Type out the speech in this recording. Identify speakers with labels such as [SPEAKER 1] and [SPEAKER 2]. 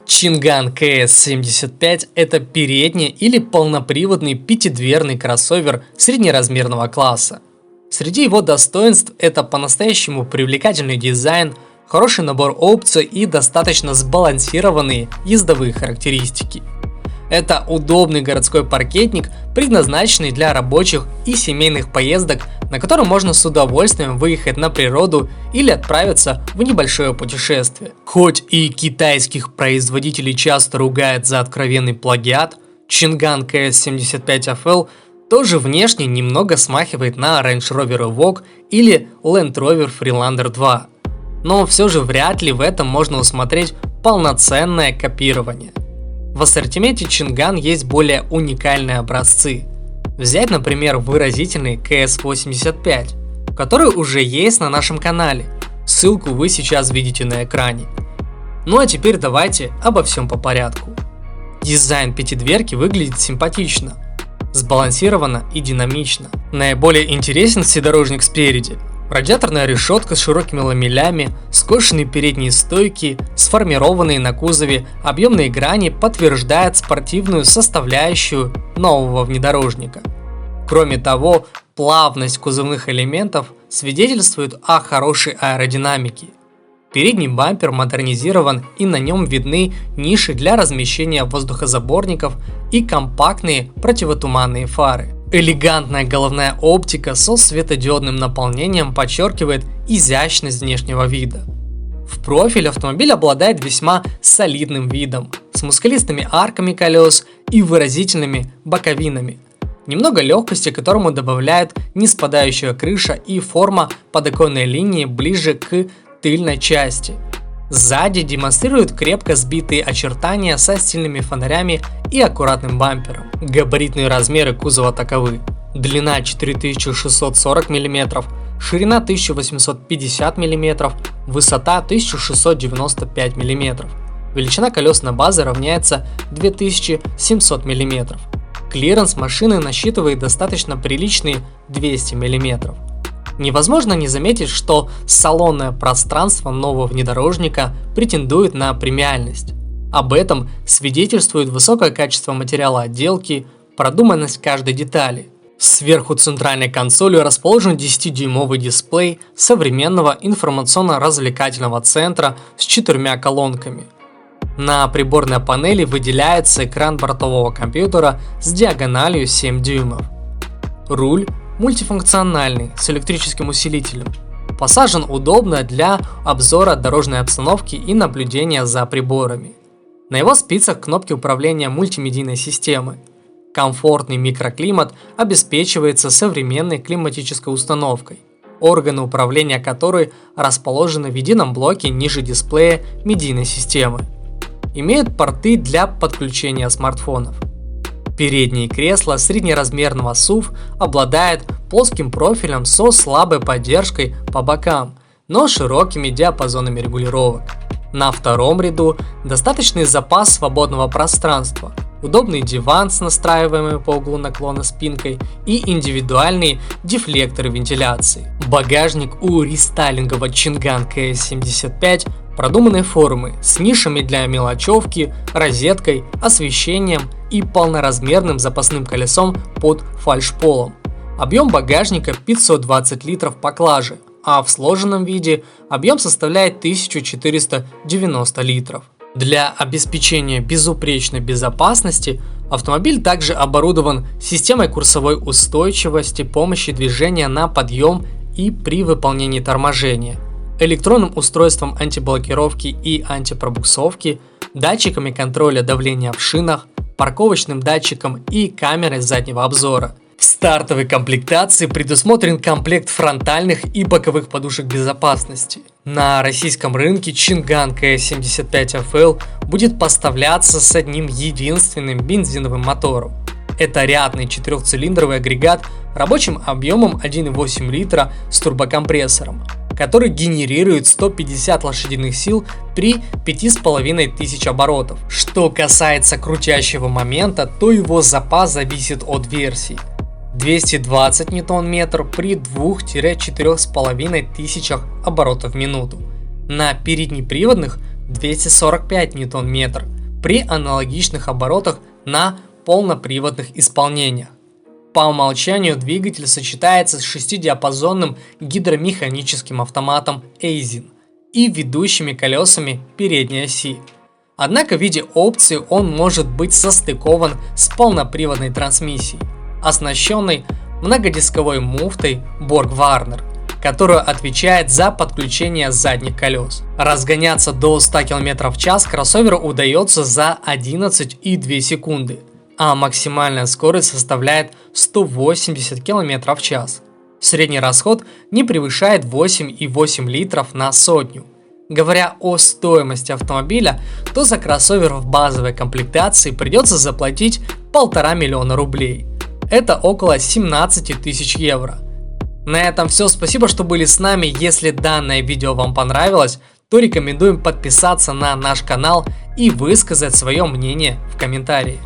[SPEAKER 1] Чинган КС-75 – это передний или полноприводный пятидверный кроссовер среднеразмерного класса. Среди его достоинств это по-настоящему привлекательный дизайн, хороший набор опций и достаточно сбалансированные ездовые характеристики. Это удобный городской паркетник, предназначенный для рабочих и семейных поездок, на котором можно с удовольствием выехать на природу или отправиться в небольшое путешествие. Хоть и китайских производителей часто ругают за откровенный плагиат, Чинган КС-75 FL тоже внешне немного смахивает на Range Rover Evoque или Land Rover Freelander 2. Но все же вряд ли в этом можно усмотреть полноценное копирование. В ассортименте Чинган есть более уникальные образцы. Взять, например, выразительный КС-85, который уже есть на нашем канале. Ссылку вы сейчас видите на экране. Ну а теперь давайте обо всем по порядку. Дизайн пятидверки выглядит симпатично, сбалансированно и динамично. Наиболее интересен вседорожник спереди. Радиаторная решетка с широкими ламелями, скошенные передние стойки, сформированные на кузове объемные грани подтверждают спортивную составляющую нового внедорожника. Кроме того, плавность кузовных элементов свидетельствует о хорошей аэродинамике. Передний бампер модернизирован, и на нем видны ниши для размещения воздухозаборников и компактные противотуманные фары. Элегантная головная оптика со светодиодным наполнением подчеркивает изящность внешнего вида. В профиль автомобиль обладает весьма солидным видом, с мускулистыми арками колес и выразительными боковинами. Немного легкости, которому добавляет неспадающая крыша и форма подоконной линии ближе к тыльной части. Сзади демонстрируют крепко сбитые очертания со стильными фонарями и аккуратным бампером. Габаритные размеры кузова таковы: длина 4640 мм, ширина 1850 мм, высота 1695 мм. Величина колесной базы равняется 2700 мм. Клиренс машины насчитывает достаточно приличные 200 мм. Невозможно не заметить, что салонное пространство нового внедорожника претендует на премиальность. Об этом свидетельствует высокое качество материала отделки, продуманность каждой детали. Сверху центральной консоли расположен 10-дюймовый дисплей современного информационно-развлекательного центра с 4 колонками. На приборной панели выделяется экран бортового компьютера с диагональю 7 дюймов. Руль мультифункциональный, с электрическим усилителем. Посажен удобно для обзора дорожной обстановки и наблюдения за приборами. На его спицах кнопки управления мультимедийной системы. Комфортный микроклимат обеспечивается современной климатической установкой, органы управления которой расположены в едином блоке ниже дисплея медийной системы. Имеют порты для подключения смартфонов. Передние кресла среднеразмерного SUV обладают плоским профилем со слабой поддержкой по бокам, но широкими диапазонами регулировок. На втором ряду достаточный запас свободного пространства, удобный диван с настраиваемой по углу наклона спинкой и индивидуальные дефлекторы вентиляции. Багажник у рестайлингового Чинган КС-75 продуманной формы с нишами для мелочевки, розеткой, освещением и полноразмерным запасным колесом под фальшполом. Объем багажника 520 литров поклажи, а в сложенном виде объем составляет 1490 литров. Для обеспечения безупречной безопасности автомобиль также оборудован системой курсовой устойчивости, помощи движения на подъем и при выполнении торможения, электронным устройством антиблокировки и антипробуксовки, датчиками контроля давления в шинах, парковочным датчиком и камерой заднего обзора. В стартовой комплектации предусмотрен комплект фронтальных и боковых подушек безопасности. На российском рынке Чинган КС-75 FL будет поставляться с одним единственным бензиновым мотором. Это рядный 4-цилиндровый агрегат рабочим объемом 1,8 литра с турбокомпрессором, который генерирует 150 лошадиных сил при 5500 оборотов. Что касается крутящего момента, то его запас зависит от версии. 220 Нм при 2-4,5 тысячах оборотов в минуту. На переднеприводных 245 Нм при аналогичных оборотах на полноприводных исполнениях. По умолчанию двигатель сочетается с шестидиапазонным гидромеханическим автоматом Aisin и ведущими колесами передней оси. Однако в виде опции он может быть состыкован с полноприводной трансмиссией, оснащенной многодисковой муфтой Borg-Warner, которая отвечает за подключение задних колес. Разгоняться до 100 км в час кроссоверу удается за 11,2 секунды, а максимальная скорость составляет 180 км в час. Средний расход не превышает 8,8 литров на сотню. Говоря о стоимости автомобиля, то за кроссовер в базовой комплектации придется заплатить 1,5 миллиона рублей. Это около 17 тысяч евро. На этом все, спасибо, что были с нами. Если данное видео вам понравилось, то рекомендуем подписаться на наш канал и высказать свое мнение в комментарии.